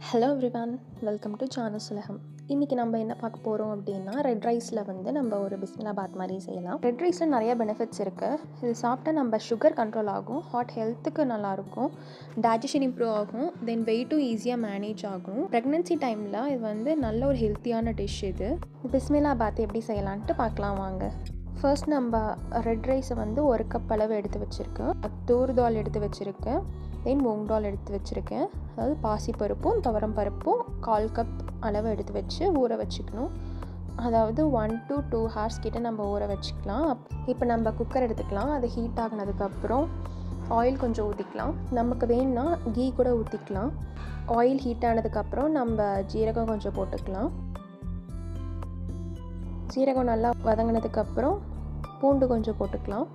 Hello everyone, welcome to சானஸ் உலகம். இன்றைக்கி நம்ம என்ன பார்க்க போகிறோம் அப்படின்னா, ரெட் ரைஸில் வந்து நம்ம ஒரு பிஸ்மிலாபாத் மாதிரி செய்யலாம். ரெட் ரைஸில் நிறைய பெனிஃபிட்ஸ் இருக்குது. இது சாப்பிட்டா நம்ம சுகர் கண்ட்ரோல் ஆகும், ஹார்ட் ஹெல்த்துக்கு நல்லாயிருக்கும், டைஜஷன் இம்ப்ரூவ் ஆகும், தென் வெயிட்டும் ஈஸியாக மேனேஜ் ஆகும். ப்ரெக்னென்சி டைமில் இது வந்து நல்ல ஒரு ஹெல்த்தியான டிஷ். இது பிஸ்மிலாபாத் எப்படி செய்யலான்ட்டு பார்க்கலாம் வாங்க. ஃபர்ஸ்ட் நம்ம ரெட் ரைஸை வந்து ஒரு கப் அளவு எடுத்து வச்சுருக்கேன். தூர் தால் எடுத்து வச்சுருக்கேன், தென் மூங் தால் எடுத்து வச்சுருக்கேன். அதாவது பாசிப்பருப்பும் துவரம் பருப்பும் 1/4 கப் அளவு எடுத்து வச்சு ஊற வச்சுக்கணும். அதாவது 1 to 2 hours கிட்ட நம்ம ஊற வச்சுக்கலாம். இப்போ நம்ம குக்கர் எடுத்துக்கலாம். அது ஹீட் ஆகினதுக்கப்புறம் ஆயில் கொஞ்சம் ஊற்றிக்கலாம். நமக்கு வேணும்னா கீ கூட ஊற்றிக்கலாம். ஆயில் ஹீட் ஆனதுக்கப்புறம் நம்ம ஜீரகம் கொஞ்சம் போட்டுக்கலாம். சீரகம் நல்லா வதங்கினதுக்கப்புறம் பூண்டு கொஞ்சம் போட்டுக்கலாம்.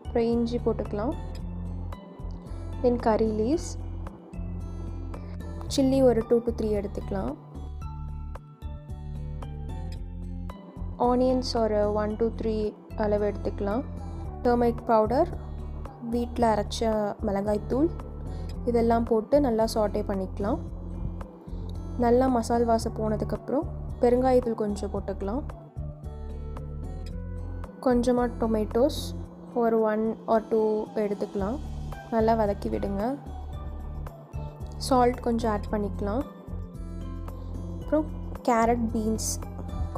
அப்புறம் இஞ்சி போட்டுக்கலாம். தென் கறி லீவ்ஸ், சில்லி ஒரு 2 to 3 எடுத்துக்கலாம். ஆனியன்ஸ் ஒரு 1 to 3 அளவு எடுத்துக்கலாம். டர்மரிக் பவுடர், வீட்டில் அரைச்ச மிளகாய்த்தூள், இதெல்லாம் போட்டு நல்லா சாட்டே பண்ணிக்கலாம். நல்லா மசால் வாசம் போனதுக்கப்புறம் பெருங்காயத்தூள் கொஞ்சம் போட்டுக்கலாம். கொஞ்சமாக டொமேட்டோஸ் ஒரு 1 or 2 எடுத்துக்கலாம். நல்லா வதக்கி விடுங்க. சால்ட் கொஞ்சம் ஆட் பண்ணிக்கலாம். அப்புறம் கேரட், பீன்ஸ்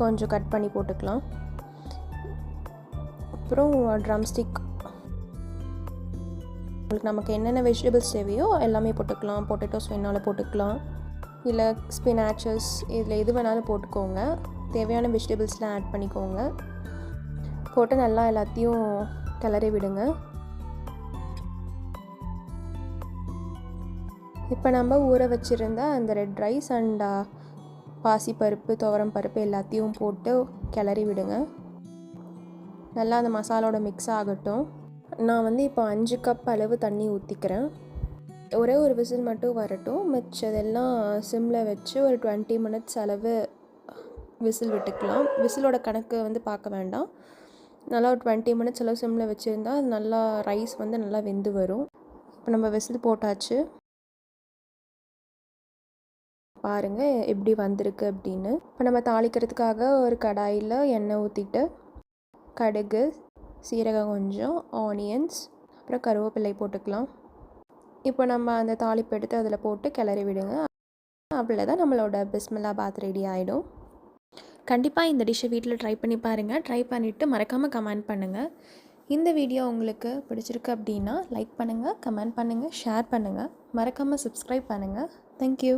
கொஞ்சம் கட் பண்ணி போட்டுக்கலாம். அப்புறம் ட்ரம்ஸ்டிக், உங்களுக்கு நமக்கு என்னென்ன வெஜிடபிள்ஸ் தேவையோ எல்லாமே போட்டுக்கலாம். பொட்டேட்டோஸ் வேணாலும் போட்டுக்கலாம், இல்லை ஸ்பினாச்சஸ், இதில் எது வேணாலும் போட்டுக்கோங்க. தேவையான வெஜிடபிள்ஸ்லாம் ஆட் பண்ணிக்கோங்க. போட்டு நல்லா எல்லாத்தையும் கிளறி விடுங்க. இப்போ நம்ம ஊற வச்சுருந்த அந்த ரெட் ரைஸ் அண்ட் பாசிப்பருப்பு, துவரம் பருப்பு எல்லாத்தையும் போட்டு கிளறி விடுங்க. நல்லா அந்த மசாலோட மிக்ஸ் ஆகட்டும். நான் வந்து இப்போ 5 கப் அளவு தண்ணி ஊற்றிக்கிறேன். ஒரே ஒரு விசில் மட்டும் வரட்டும். மிச்சதெல்லாம் சிம்மில் வச்சு ஒரு 20 minutes அளவு விசில் விட்டுக்கலாம். விசிலோட கணக்கு வந்து பார்க்க வேண்டாம். நல்லா ஒரு 20 minutes அளவு சிம்மில் வச்சுருந்தா அது நல்லா ரைஸ் வந்து நல்லா வெந்து வரும். இப்போ நம்ம விசில் போட்டாச்சு, பாருங்கள் எப்படி வந்திருக்கு அப்படின்னு. இப்போ நம்ம தாளிக்கிறதுக்காக ஒரு கடாயில் எண்ணெய் ஊற்றிட்டு கடுகு, சீரகம் கொஞ்சம், ஆனியன்ஸ், அப்புறம் கருவேப்பிலை போட்டுக்கலாம். இப்போ நம்ம அந்த தாளிப்பு எடுத்து அதில் போட்டு கிளறி விடுங்க. அவ்வளோதான், நம்மளோட பிஸ்மிலாபாத் ரெடி ஆகிடும். கண்டிப்பாக இந்த டிஷ்ஷை வீட்டில் ட்ரை பண்ணி பாருங்கள். ட்ரை பண்ணிவிட்டு மறக்காமல் கமெண்ட் பண்ணுங்கள். இந்த வீடியோ உங்களுக்கு பிடிச்சிருக்கு அப்படின்னா லைக் பண்ணுங்கள், கமெண்ட் பண்ணுங்கள், ஷேர் பண்ணுங்கள். மறக்காமல் சப்ஸ்கிரைப் பண்ணுங்கள். தேங்க்யூ.